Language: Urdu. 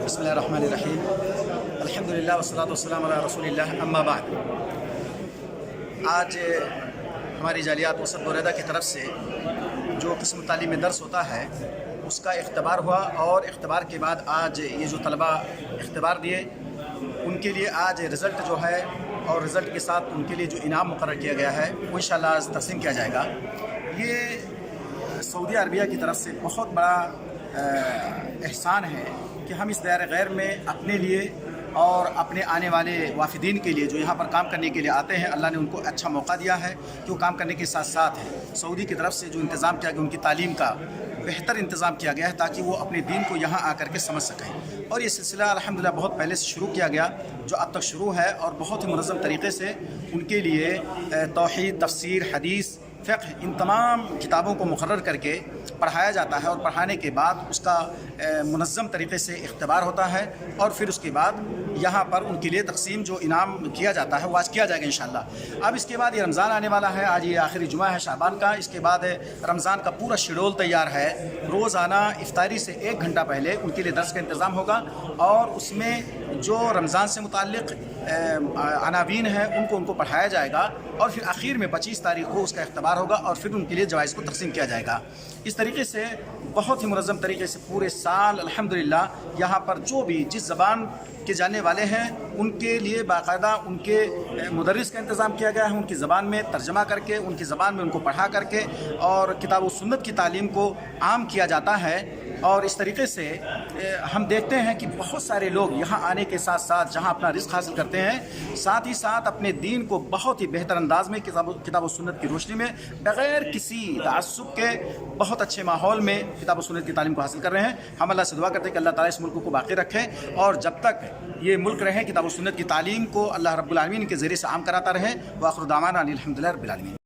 بسم اللہ الرحمن الرحیم الحمدللہ والصلاۃ والسلام علی رسول اللہ اما بعد۔ آج ہماری جالیات وسط بریدہ کی طرف سے جو قسم تعلیم درس ہوتا ہے اس کا اختبار ہوا، اور اختبار کے بعد آج یہ جو طلباء اختبار دیے ان کے لیے آج رزلٹ جو ہے اور رزلٹ کے ساتھ ان کے لیے جو انعام مقرر کیا گیا ہے وہ انشاءاللہ آج تقسیم کیا جائے گا۔ یہ سعودی عربیہ کی طرف سے بہت بڑا احسان ہے کہ ہم اس دائرہ غیر میں اپنے لیے اور اپنے آنے والے وافدین کے لیے جو یہاں پر کام کرنے کے لیے آتے ہیں، اللہ نے ان کو اچھا موقع دیا ہے کہ وہ کام کرنے کے ساتھ ساتھ سعودی کی طرف سے جو انتظام کیا گیا ان کی تعلیم کا بہتر انتظام کیا گیا ہے تاکہ وہ اپنے دین کو یہاں آ کر کے سمجھ سکیں۔ اور یہ سلسلہ الحمدللہ بہت پہلے سے شروع کیا گیا جو اب تک شروع ہے، اور بہت ہی منظم طریقے سے ان کے لیے توحید، تفسیر، حدیث، فقہ، ان تمام کتابوں کو مقرر کر کے پڑھایا جاتا ہے، اور پڑھانے کے بعد اس کا منظم طریقے سے اختبار ہوتا ہے، اور پھر اس کے بعد یہاں پر ان کے لیے تقسیم جو انعام کیا جاتا ہے وہ آج کیا جائے گا انشاءاللہ۔ اب اس کے بعد یہ رمضان آنے والا ہے، آج یہ آخری جمعہ ہے شعبان کا، اس کے بعد رمضان کا پورا شیڈول تیار ہے۔ روزانہ افطاری سے 1 گھنٹہ پہلے ان کے لیے درس کا انتظام ہوگا، اور اس میں جو رمضان سے متعلق عناوین ہیں ان کو پڑھایا جائے گا، اور پھر آخر میں 25 تاریخ کو اس کا اختبار ہوگا، اور پھر ان کے لیے جوائز کو تقسیم کیا جائے گا۔ اس طریقے سے بہت ہی منظم طریقے سے پورے سال الحمدللہ یہاں پر جو بھی جس زبان کے جاننے والے ہیں ان کے لیے باقاعدہ ان کے مدرس کا انتظام کیا گیا ہے، ان کی زبان میں ترجمہ کر کے، ان کی زبان میں ان کو پڑھا کر کے، اور کتاب و سنت کی تعلیم کو عام کیا جاتا ہے۔ اور اس طریقے سے ہم دیکھتے ہیں کہ بہت سارے لوگ یہاں آنے کے ساتھ ساتھ جہاں اپنا رزق حاصل کرتے ہیں، ساتھ ہی ساتھ اپنے دین کو بہت ہی بہتر انداز میں کتاب و سنت کی روشنی میں بغیر کسی تعصب کے بہت اچھے ماحول میں کتاب و سنت کی تعلیم کو حاصل کر رہے ہیں۔ ہم اللہ سے دعا کرتے ہیں کہ اللہ تعالیٰ اس ملک کو باقی رکھے، اور جب تک یہ ملک رہے کتاب و سنت کی تعلیم کو اللہ رب العالمین کے ذریعے سے عام کراتا رہے۔ وآخر دعوانا ان الحمدللہ رب العالمین۔